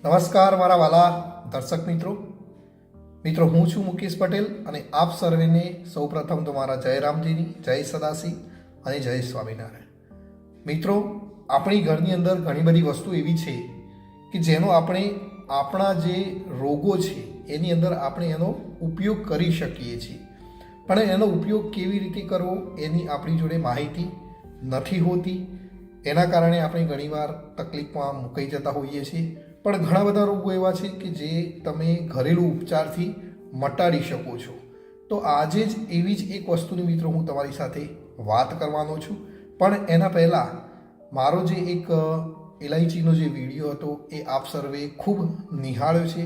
નમસ્કાર મારા વાલા દર્શક મિત્રો હું છું મુકેશ પટેલ અને આપ સર્વેને સૌપ્રથમ તો મારા જય રામજીની જય સદાશિવ અને જય સ્વામિનારાયણ। મિત્રો, આપણી ઘરની અંદર ઘણી બધી વસ્તુ એવી છે કે જેનો આપણે આપણા જે રોગો છે એની અંદર આપણે એનો ઉપયોગ કરી શકીએ છીએ, પણ એનો ઉપયોગ કેવી રીતે કરવો એની આપણી જોડે માહિતી નથી હોતી। એના કારણે આપણે ઘણીવાર તકલીફમાં મુકાઈ જતા હોઈએ છીએ। પણ ઘણા બધા રોગો એવા છે કે જે તમે ઘરેલું ઉપચારથી મટાડી શકો છો। તો આજે જ એવી જ એક વસ્તુની મિત્રો હું તમારી સાથે વાત કરવાનો છું। પણ એના પહેલાં મારો જે એક ઇલાયચીનો જે વિડીયો હતો એ આપ સર્વે ખૂબ નિહાળ્યો છે,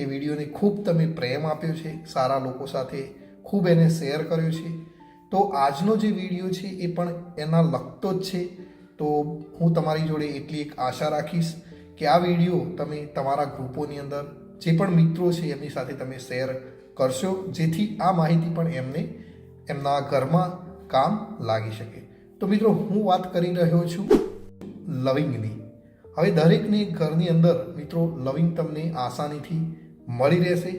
એ વિડીયોને ખૂબ તમે પ્રેમ આપ્યો છે, સારા લોકો સાથે ખૂબ એને શેર કર્યો છે। તો આજનો જે વિડીયો છે એ પણ એના લગતો જ છે। તો હું તમારી જોડે એટલી એક આશા રાખીશ કે આ વિડીયો તમે તમારા ગ્રુપોની અંદર જે પણ મિત્રો છે એમની સાથે તમે શેર કરશો, જેથી આ માહિતી પણ એમને એમના ઘરમાં કામ લાગી શકે। તો મિત્રો, હું વાત કરી રહ્યો છું લવિંગની। હવે દરેકને ઘરની અંદર મિત્રો લવિંગ તમને આસાનીથી મળી રહેશે।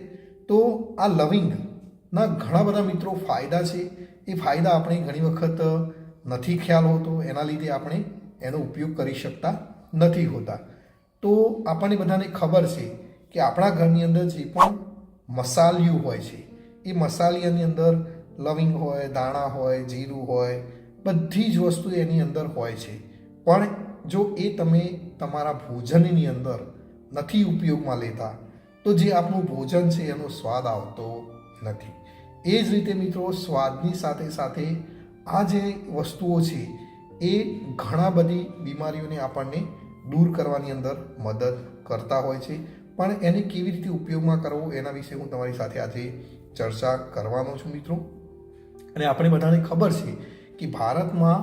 તો આ લવિંગના ઘણા બધા મિત્રો ફાયદા છે, એ ફાયદા આપણે ઘણી વખત નથી ખ્યાલ હોતો, એના લીધે આપણે એનો ઉપયોગ કરી શકતા નથી હોતા। તો આપણને બધાને ખબર છે કે આપણા ઘરની અંદર જે પણ મસાલિયું હોય છે એ મસાલિયાની અંદર લવિંગ હોય, દાણા હોય, જીરું હોય, બધી જ વસ્તુ એની અંદર હોય છે। પણ જો એ તમે તમારા ભોજનની અંદર નથી ઉપયોગમાં લેતા તો જે આપણું ભોજન છે એનો સ્વાદ આવતો નથી। એ જ રીતે મિત્રો, સ્વાદની સાથે સાથે આ જે વસ્તુઓ છે એ ઘણા બધી બીમારીઓને આપણને દૂર કરવાની અંદર મદદ કરતા હોય છે। પણ એને કેવી રીતે ઉપયોગમાં કરવો એના વિશે હું તમારી સાથે આજે ચર્ચા કરવાનો છું મિત્રો। અને આપણે બધાને ખબર છે કે ભારતમાં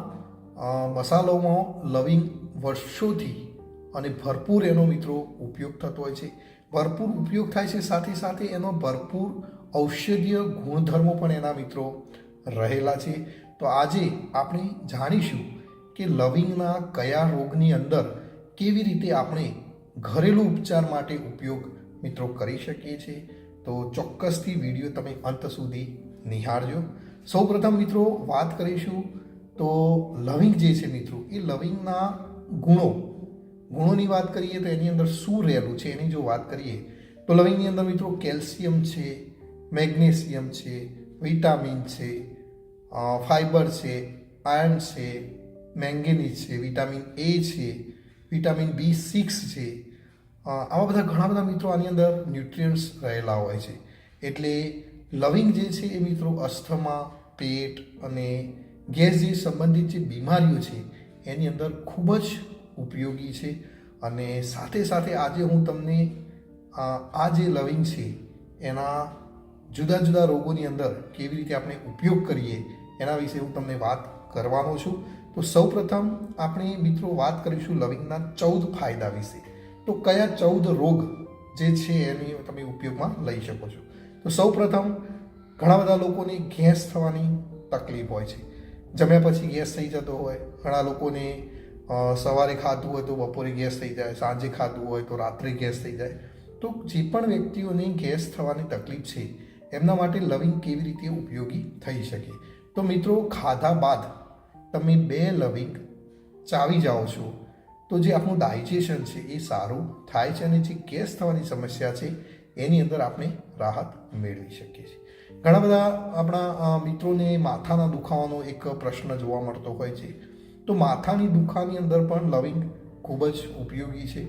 મસાલાઓમાં લવિંગ વર્ષોથી અને ભરપૂર એનો મિત્રો ઉપયોગ થતો હોય છે, ભરપૂર ઉપયોગ થાય છે, સાથે સાથે એનો ભરપૂર ઔષધીય ગુણધર્મો પણ એના મિત્રો રહેલા છે। તો આજે આપણે જાણીશું કે લવિંગના કયા રોગની અંદર કેવી રીતે આપણે ઘરેલું ઉપચાર માટે ઉપયોગ મિત્રો કરી શકીએ છીએ। તો ચોક્કસથી વિડીયો તમે અંત સુધી નિહાળજો। સૌપ્રથમ મિત્રો વાત કરીશું તો લવિંગ જે છે મિત્રો, એ લવિંગના ગુણોની વાત કરીએ તો એની અંદર શું રહેલું છે એની જો વાત કરીએ તો લવિંગની અંદર મિત્રો કેલ્શિયમ છે, મેગ્નેશિયમ છે, વિટામિન છે, ફાઈબર છે, આયર્ન છે, મેંગેનીઝ છે, વિટામિન એ છે, વિટામિન B6 છે, આવા બધા ઘણા બધા મિત્રો આની અંદર ન્યુટ્રિયન્ટ્સ રહેલા હોય છે। એટલે લવિંગ જે છે એ મિત્રો અસ્થમા, પેટ અને ગેસ જે સંબંધિત જે બીમારીઓ છે એની અંદર ખૂબ જ ઉપયોગી છે। અને સાથે સાથે આજે હું તમને આ જે લવિંગ છે એના જુદા જુદા રોગોની અંદર કેવી રીતે આપણે ઉપયોગ કરીએ એના વિશે હું તમને વાત કરવાનો છું। તો સૌપ્રથમ આપણે મિત્રો વાત કરીશું લવિંગના 14 ફાયદા વિશે। તો કયા 14 રોગ જે છે એની તમે ઉપયોગમાં લઈ શકો છો। તો સૌપ્રથમ ઘણા બધા લોકોને ગેસ થવાની તકલીફ હોય છે, જમ્યા પછી ગેસ થઈ જતો હોય, ઘણા લોકોને સવારે ખાધું હોય તો બપોરે ગેસ થઈ જાય, સાંજે ખાધું હોય તો રાત્રે ગેસ થઈ જાય। તો જે પણ વ્યક્તિઓને ગેસ થવાની તકલીફ છે એમના માટે લવિંગ કેવી રીતે ઉપયોગી થઈ શકે। તો મિત્રો, ખાધા બાદ તમે 2 લવિંગ ચાવી જાઓ છો તો જે આપણું ડાયજેશન છે એ સારું થાય છે અને જે ગેસ થવાની સમસ્યા છે એની અંદર આપણે રાહત મેળવી શકીએ છીએ। ઘણા બધા આપણા મિત્રોને માથાના દુખાવાનો એક પ્રશ્ન જોવા મળતો હોય છે। તો માથાની દુખાવાની અંદર પણ લવિંગ ખૂબ જ ઉપયોગી છે।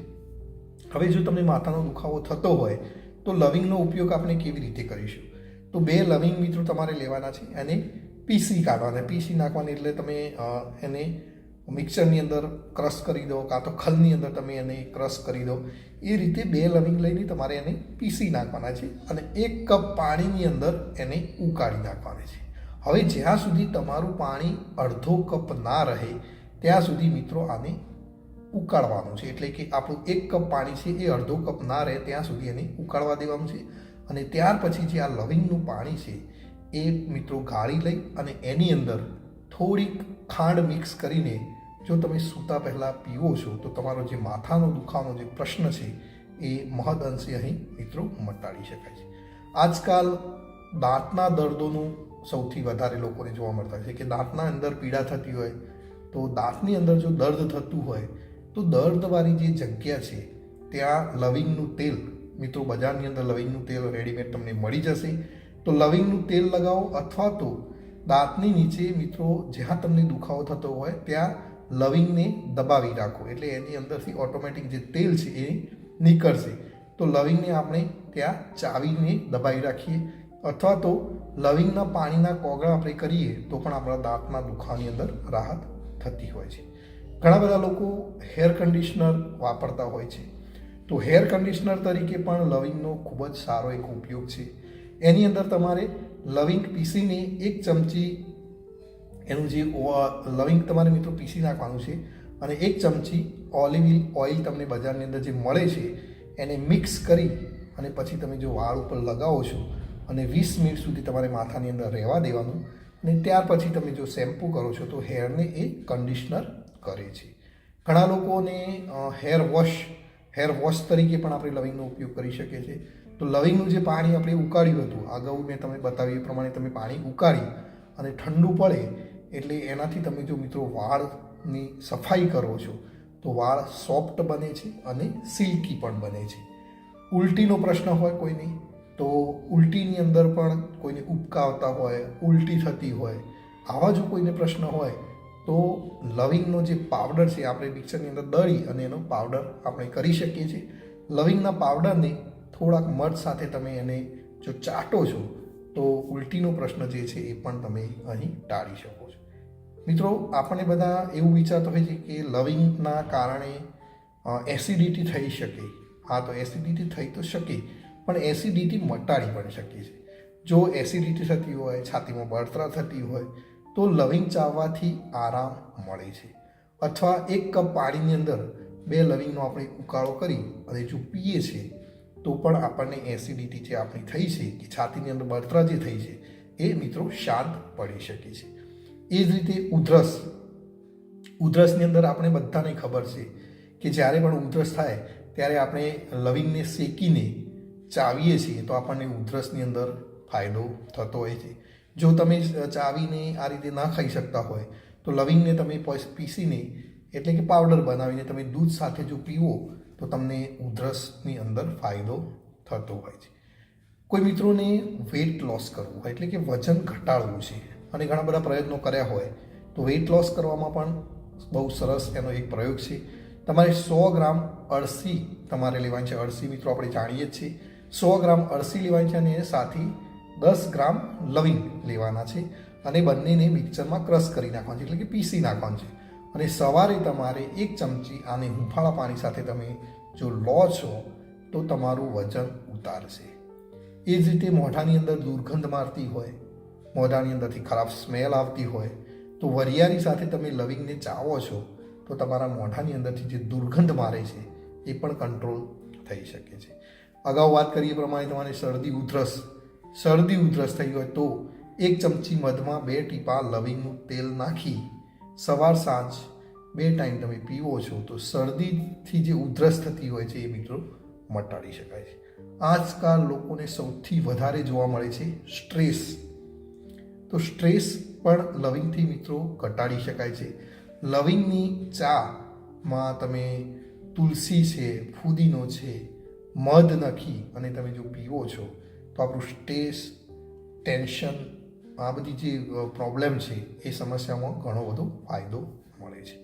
હવે જો તમને માથાનો દુખાવો થતો હોય તો લવિંગનો ઉપયોગ આપણે કેવી રીતે કરીશું? તો 2 લવિંગ મિત્રો તમારે લેવાના છે, એને પીસી કાઢવાના, પીસી નાખવાની એટલે તમે એને મિક્સરની અંદર ક્રશ કરી દો, કાં તો ખલની અંદર તમે એને ક્રશ કરી દો। એ રીતે 2 લવિંગ લઈને તમારે એને પીસી નાખવાના છે અને 1 કપ પાણીની અંદર એને ઉકાળી નાખવાની છે। હવે જ્યાં સુધી તમારું પાણી અડધો કપ ના રહે ત્યાં સુધી મિત્રો આને ઉકાળવાનું છે। એટલે કે આપણું 1 કપ પાણી છે એ અડધો કપ ના રહે ત્યાં સુધી એને ઉકાળવા દેવાનું છે। અને ત્યાર પછી જે આ લવિંગનું પાણી છે એ મિત્રો ગાળી લઈ અને એની અંદર થોડીક ખાંડ મિક્સ કરીને જો તમે સૂતા પહેલાં પીવો છો તો તમારો જે માથાનો દુખાવાનો જે પ્રશ્ન છે એ મહદ અંશે અહીં મિત્રો મટાડી શકાય છે. આજકાલ દાંતના દર્દોનું સૌથી વધારે લોકોને જોવા મળતા છે કે દાંતના અંદર પીડા થતી હોય તો દાંતની અંદર જો દર્દ થતું હોય તો દર્દવાળી જે જગ્યા છે ત્યાં લવિંગનું તેલ, મિત્રો બજારની અંદર લવિંગનું તેલ રેડીમેડ તમને મળી જશે, તો લવિંગનું તેલ લગાવો અથવા તો દાંતની નીચે મિત્રો જ્યાં તમને દુખાવો થતો હોય ત્યાં લવિંગને દબાવી રાખો, એટલે એની અંદરથી ઓટોમેટિક જે તેલ છે એ નીકળશે. તો લવિંગને આપણે ત્યાં ચાવીને દબાવી રાખીએ અથવા તો લવિંગના પાણીના કોગળા આપણે કરીએ તો પણ આપણા દાંતના દુખાવાની અંદર રાહત થતી હોય છે. ઘણા બધા લોકો હેર કન્ડિશનર વાપરતા હોય છે, તો હેર કન્ડિશનર તરીકે પણ લવિંગનો ખૂબ જ સારો એક ઉપયોગ છે. એની અંદર તમારે લવિંગ પીસીને 1 ચમચી એનું જે લવિંગ તમારે મિત્રો પીસી નાખવાનું છે અને 1 ચમચી ઓલિવ ઓઇલ તમને બજારની અંદર જે મળે છે એને મિક્સ કરી અને પછી તમે જો વાળ ઉપર લગાવો છો અને 20 મિનિટ સુધી તમારે માથાની અંદર રહેવા દેવાનું અને ત્યાર પછી તમે જો શેમ્પૂ કરો છો તો હેરને એ કન્ડિશનર કરે છે. ઘણા લોકોને હેર વોશ તરીકે પણ આપણે લવિંગનો ઉપયોગ કરી શકીએ છીએ. તો લવિંગનું જે પાણી આપણે ઉકાળ્યું હતું, અગાઉ મેં તમને બતાવ્યું એ પ્રમાણે તમે પાણી ઉકાળી અને ઠંડુ પડે એટલે એનાથી તમે જો મિત્રો વાળની સફાઈ કરો છો તો વાળ સોફ્ટ બને છે અને સિલ્કી પણ બને છે. ઉલટીનો પ્રશ્ન હોય કોઈને તો ઉલટીની અંદર પણ કોઈને ઉબકા આવતા હોય, ઉલટી થતી હોય, આવા જો કોઈને પ્રશ્ન હોય તો લવિંગનો જે પાવડર છે આપણે મિક્સરની અંદર દળી અને એનો પાવડર આપણે કરી શકીએ છીએ. લવિંગના પાવડરને થોડાક મધ સાથે તમે એને જો ચાટો છો તો ઉલટીનો પ્રશ્ન જે છે એ પણ તમે અહીં ટાળી શકો છો. મિત્રો આપણે બધા એવું વિચારતા હોય છે કે લવિંગના કારણે એસિડિટી થઈ શકે. હા, તો એસિડિટી થઈ તો શકે પણ એસિડિટી મટાડી પણ શકીએ છીએ. જો એસિડિટી થતી હોય, છાતીમાં બળતરા થતી હોય તો લવિંગ ચાવવાથી આરામ મળે છે. અથવા 1 કપ પાણીની અંદર 2 લવિંગનો આપણે ઉકાળો કરી અને જો પીએ છીએ તો પણ આપણને એસિડિટી જે આપણી થઈ છે કે છાતીની અંદર બળતરા જે થઈ છે એ મિત્રો શાંત પડી શકે છે. એ જ રીતે ઉધરસની અંદર આપણે બધાને ખબર છે કે જ્યારે પણ ઉધરસ થાય ત્યારે આપણે લવિંગને શેકીને ચાવીએ છીએ તો આપણને ઉધરસની અંદર ફાયદો થતો હોય છે. જો તમે ચાવીને આ રીતે ના ખાઈ શકતા હોય તો લવિંગને તમે પીસીને એટલે કે પાવડર બનાવીને તમે દૂધ સાથે જો પીવો તો તમને ઉધરસની અંદર ફાયદો થતો હોય છે. કોઈ મિત્રોને વેઇટ લોસ કરવું હોય એટલે કે વજન ઘટાડવું છે અને ઘણા બધા પ્રયત્નો કર્યા હોય તો વેઇટ લોસ કરવામાં પણ બહુ સરસ એનો એક પ્રયોગ છે. તમારે 100 ગ્રામ અળસી તમારે લેવાની છે. અળસી મિત્રો આપણે જાણીએ જ છીએ. 100 ગ્રામ અળસી લેવાની છે અને સાથે 10 ગ્રામ લવિંગ લેવાના છે અને બંનેને મિક્સરમાં ક્રશ કરી નાખવાનું છે એટલે કે પીસી નાખવાનું છે. અને સવારે તમારે 1 ચમચી આને હુંફાળા પાણી સાથે તમે જો લો છો તો તમારું વજન ઉતારશે. એ જ રીતે મોઢાની અંદર દુર્ગંધ મારતી હોય, મોઢાની અંદરથી ખરાબ સ્મેલ આવતી હોય તો વરિયાળી સાથે તમે લવિંગને ચાવો છો તો તમારા મોઢાની અંદરથી જે દુર્ગંધ મારે છે એ પણ કંટ્રોલ થઈ શકે છે. અગાઉ વાત કરીએ પ્રમાણે તમારે શરદી ઉધરસ થઈ હોય તો 1 ચમચી મધમાં 2 ટીપા લવિંગનું તેલ નાખી સવાર સાંજ 2 ટાઈમ તમે પીવો છો તો શરદીથી જે ઉધરસ થતી હોય છે એ મિત્રો મટાડી શકાય છે. આજકાલ લોકોને સૌથી વધારે જોવા મળે છે સ્ટ્રેસ. તો સ્ટ્રેસ પણ લવિંગથી મિત્રો ઘટાડી શકાય છે. લવિંગની ચામાં તમે તુલસી છે, ફુદીનો છે, મધ નાખી અને તમે જો પીવો છો તો આપણું સ્ટ્રેસ, ટેન્શન, આ બધી જે પ્રોબ્લેમ છે એ સમસ્યામાં ઘણો બધો ફાયદો મળે છે.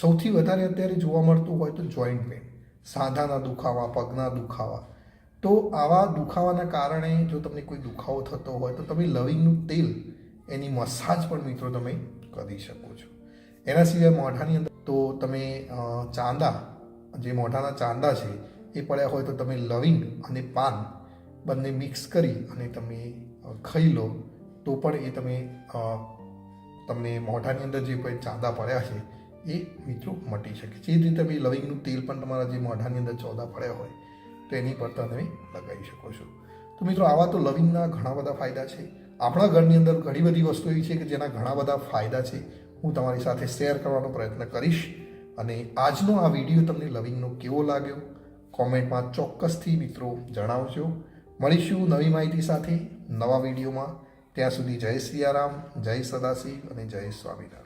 સૌથી વધારે અત્યારે જોવા મળતું હોય તો જોઈન્ટ પેન, સાંધાના દુખાવા, પગના દુખાવા. તો આવા દુખાવાના કારણે જો તમને કોઈ દુખાવો થતો હોય તો તમે લવિંગનું તેલ એની મસાજ પણ મિત્રો તમે કરી શકો છો. એના સિવાય મોઢાની અંદર તો તમે જે મોઢાના ચાંદા છે એ પડ્યા હોય તો તમે લવિંગ અને પાન બંને મિક્સ કરી અને તમે ખાઈ લો તો પણ એ તમને મોઢાની અંદર જે કોઈ ચાંદા પડ્યા છે એ મિત્રો મટી શકે છે. એ જ રીતે તમે લવિંગનું તેલ પણ તમારા જે મોઢાની અંદર ચોદા પડ્યા હોય તો એની પર તમે લગાવી શકો છો. તો મિત્રો આવા તો લવિંગના ઘણા બધા ફાયદા છે. આપણા ઘરની અંદર ઘણી બધી વસ્તુ એવી છે કે જેના ઘણા બધા ફાયદા છે. હું તમારી સાથે શેર કરવાનો પ્રયત્ન કરીશ. અને આજનો આ વિડીયો તમને લવિંગનો કેવો લાગ્યો કોમેન્ટમાં ચોક્કસથી મિત્રો જણાવજો. મળીશું નવી માહિતી સાથે નવા વિડીયોમાં. ત્યાં સુધી જય સિયારામ, જય સદાશિવ અને જય સ્વામિનારાયણ.